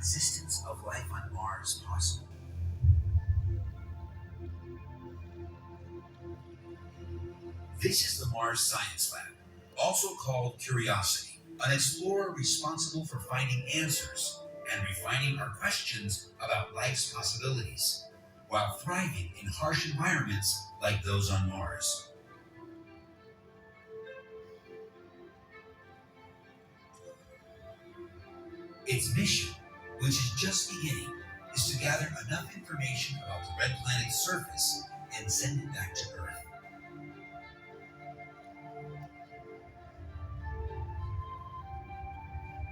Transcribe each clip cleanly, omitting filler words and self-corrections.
existence of life on Mars possible? This is the Mars Science Lab, also called Curiosity, an explorer responsible for finding answers and refining our questions about life's possibilities, while thriving in harsh environments like those on Mars. Its mission, which is just beginning, is to gather enough information about the red planet's surface and send it back to Earth.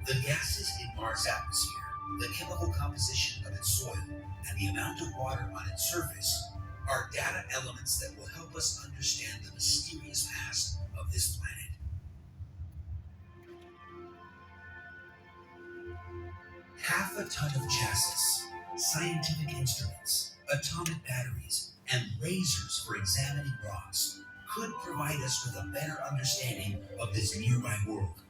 The gases in Mars' atmosphere, the chemical composition of its soil, and the amount of water on its surface are data elements that will help us understand the mysterious past of this planet. Half a ton of chassis, scientific instruments, atomic batteries, and lasers for examining rocks could provide us with a better understanding of this nearby world,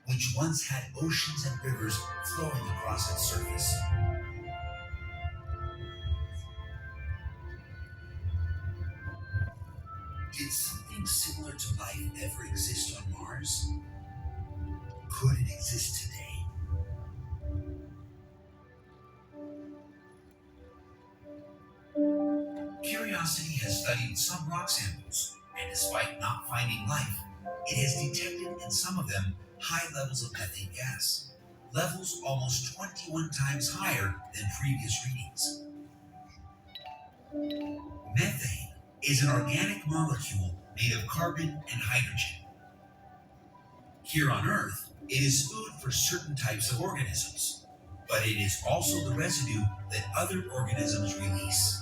which once had oceans and rivers flowing across its surface. Did something similar to life ever exist on Mars? Could it exist today? Curiosity has studied some rock samples, and despite not finding life, it has detected in some of them high levels of methane gas, levels almost 21 times higher than previous readings. Methane is an organic molecule made of carbon and hydrogen. Here on Earth, it is food for certain types of organisms, but it is also the residue that other organisms release.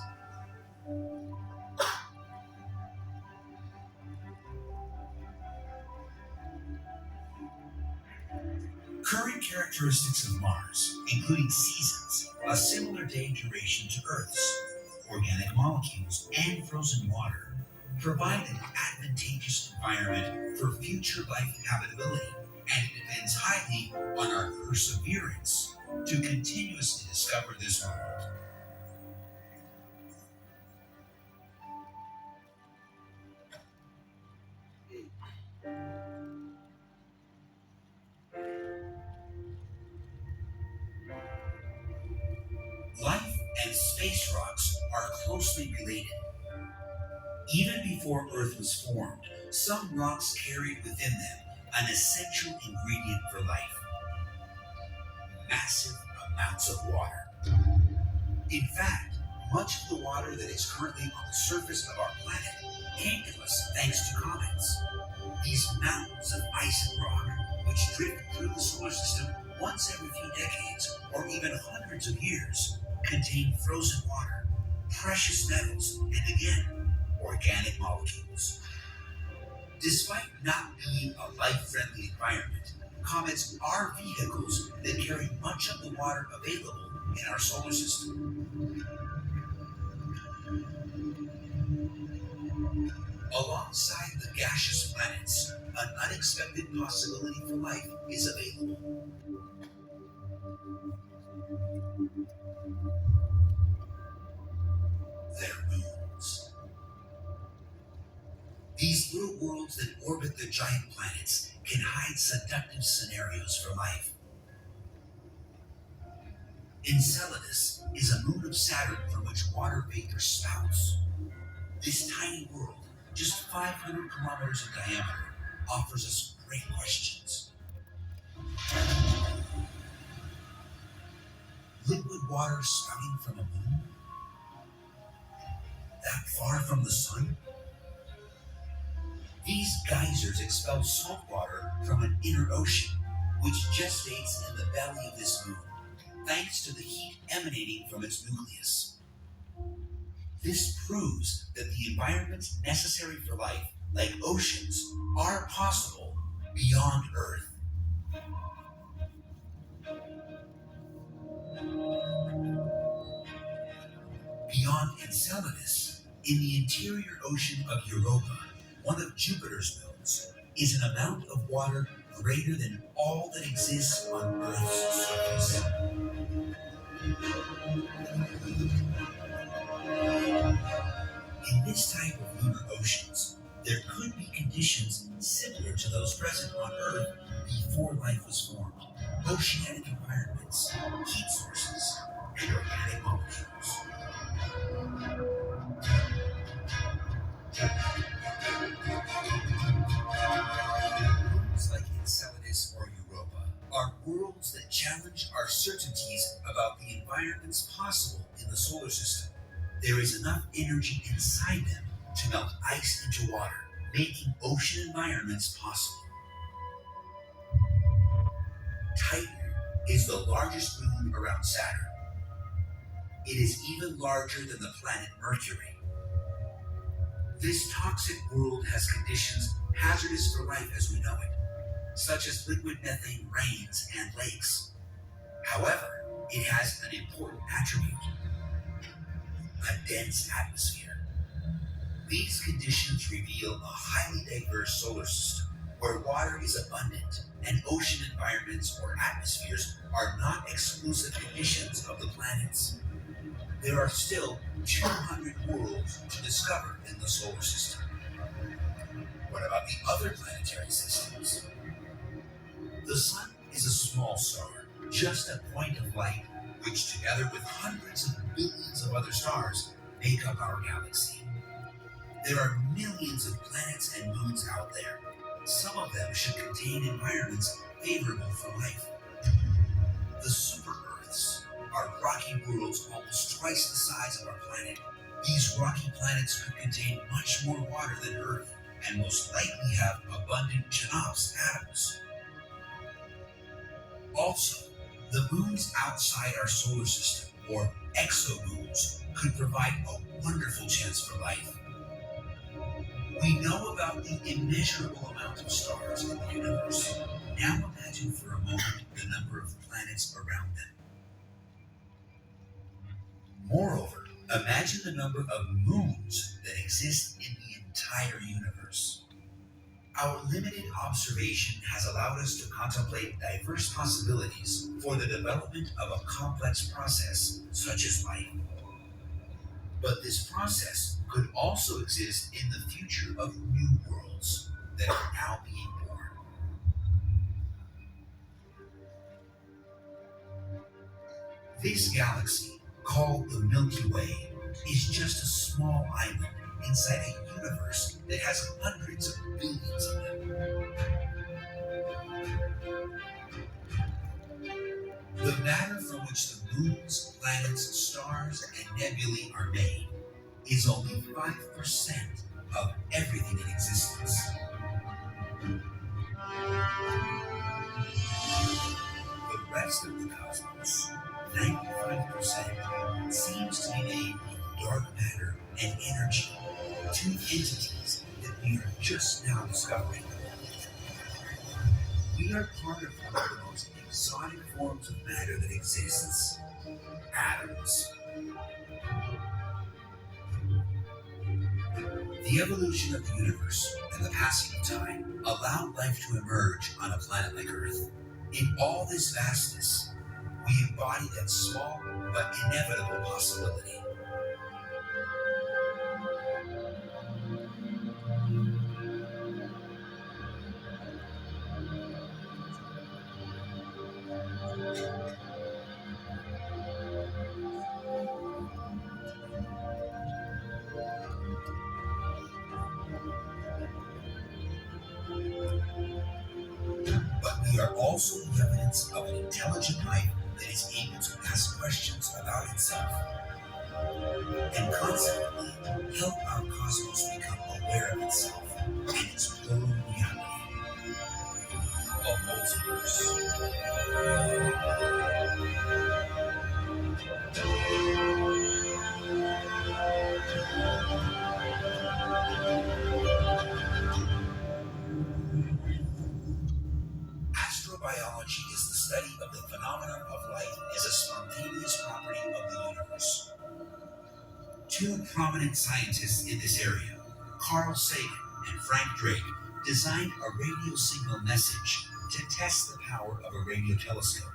Current characteristics of Mars, including seasons, a similar day duration to Earth's, organic molecules, and frozen water, provide an advantageous environment for future life habitability, and it depends highly on our perseverance to continuously discover this world. Life and space rocks are closely related. Even before Earth was formed, some rocks carried within them an essential ingredient for life: massive amounts of water. In fact, much of the water that is currently on the surface of our planet came to us thanks to comets. These mountains of ice and rock, which drift through the solar system once every few decades or even hundreds of years, contain frozen water, precious metals, and again, organic molecules. Despite not being a life-friendly environment, comets are vehicles that carry much of the water available in our solar system. Alongside the gaseous planets, an unexpected possibility for life is available. Their moons. These little worlds that orbit the giant planets can hide seductive scenarios for life. Enceladus is a moon of Saturn from which water vapor spouts. This tiny world, just 500 kilometers in diameter, offers us great questions. Liquid water spouting from a moon? That far from the sun? These geysers expel salt water from an inner ocean, which gestates in the belly of this moon, thanks to the heat emanating from its nucleus. This proves that the environments necessary for life, like oceans, are possible beyond Earth. Beyond Enceladus, in the interior ocean of Europa, one of Jupiter's moons, is an amount of water greater than all that exists on Earth's surface. volcanic environments, heat sources, and organic molecules. Moons like Enceladus or Europa are worlds that challenge our certainties about the environments possible in the solar system. There is enough energy inside them to melt ice into water, making ocean environments possible. Titan is the largest moon around Saturn. It is even larger than the planet Mercury. This toxic world has conditions hazardous for life as we know it, such as liquid methane rains and lakes. However, it has an important attribute: a dense atmosphere. These conditions reveal a highly diverse solar system where water is abundant and ocean environments or atmospheres are not exclusive conditions of the planets. There are still 200 worlds to discover in the solar system. What about the other planetary systems? The Sun is a small star, just a point of light, which together with hundreds of billions of other stars make up our galaxy. There are millions of planets and moons out there. Some of them should contain environments favorable for life. The super Earths are rocky worlds almost twice the size of our planet. These rocky planets could contain much more water than Earth and most likely have abundant CHNOPS atoms. Also, the moons outside our solar system, or exomoons, could provide a wonderful chance for life. We know about the immeasurable amount of stars in the universe. Now imagine for a moment the number of planets around them. Moreover, imagine the number of moons that exist in the entire universe. Our limited observation has allowed us to contemplate diverse possibilities for the development of a complex process such as life. But this process could also exist in the future of new worlds that are now being born. This galaxy, called the Milky Way, is just a small island inside a universe that has hundreds of billions of them. The matter from which the moons, planets, stars, and nebulae are made is only 5% of everything in existence. The rest of the cosmos, 95%, seems to be made of dark matter and energy, two entities that we are just now discovering. We are part of one of the most exotic forms of matter that exists: atoms. The evolution of the universe and the passing of time allowed life to emerge on a planet like Earth. In all this vastness, we embody that small but inevitable possibility. But we are also the evidence of an intelligent life that is able to ask questions about itself, and consequently help our cosmos become aware of itself and its plural reality, a multiverse. Astrobiology is the study of the phenomenon of life as a spontaneous property of the universe. Two prominent scientists in this area, Carl Sagan and Frank Drake, designed a radio signal message to test the power of a radio telescope.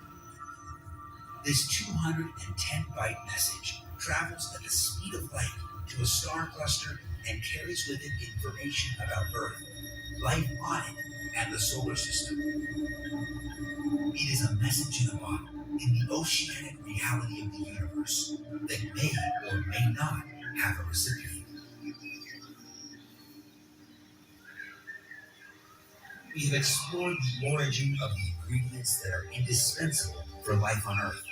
This 210-byte message travels at the speed of light to a star cluster and carries with it information about Earth, life on it, and the solar system. It is a message in a bottle in the oceanic reality of the universe that may or may not have a recipient. We have explored the origin of the ingredients that are indispensable for life on Earth.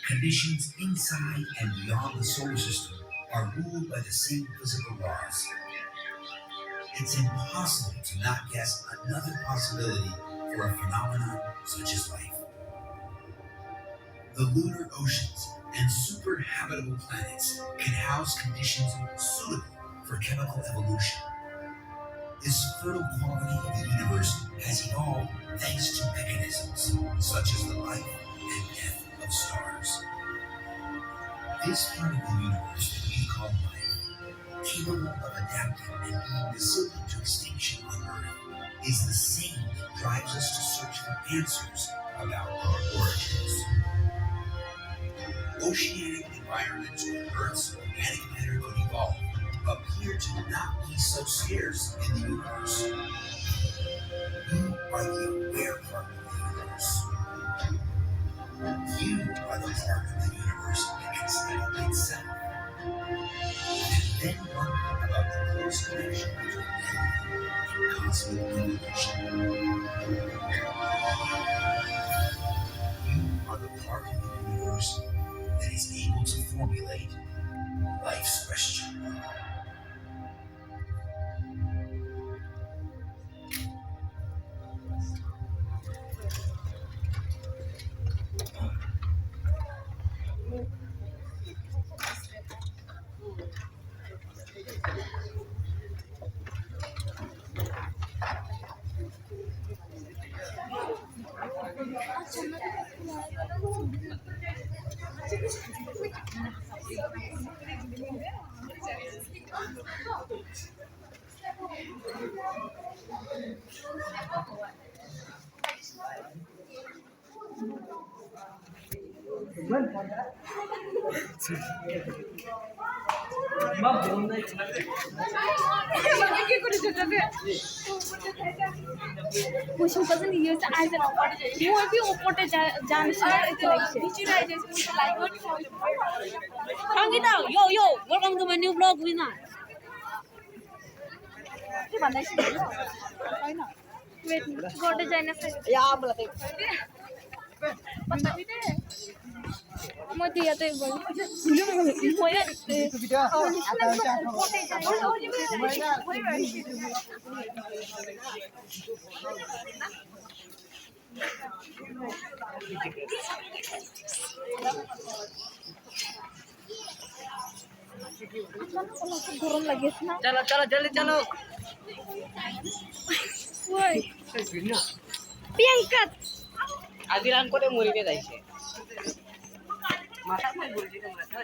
Conditions inside and beyond the solar system are ruled by the same physical laws. It's impossible to not guess another possibility for a phenomenon such as life. The lunar oceans and super-habitable planets can house conditions suitable for chemical evolution. This fertile quality of the universe has evolved thanks to mechanisms such as the life and death of stars. This part of the universe that we call life, capable of adapting and being resilient to extinction on Earth, is the same that drives us to search for answers about our origins. Oceanic environments where Earth's organic matter could evolve appear to not be so scarce in the universe. You are the aware part of the universe. You are the part of the universe that can study itself and then wonder about the close connection between everything and cosmic evolution. You are the part of the universe that is able to formulate life's question. Pushing person years as an you will be open Janice. Hangita, yo, welcome to my new vlog, Vina. Wait, go to Janice. Yeah, I'm going to चलो चलो जल्दी चलो वही पियंका आदिरान को मुरी में जाइए माथा में बोल दीजिए माथा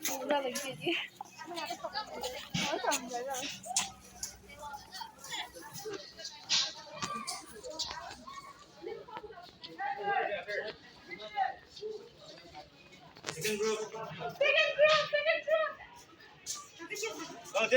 पूरा लग दीजिए और समझेगा Second group. Oh,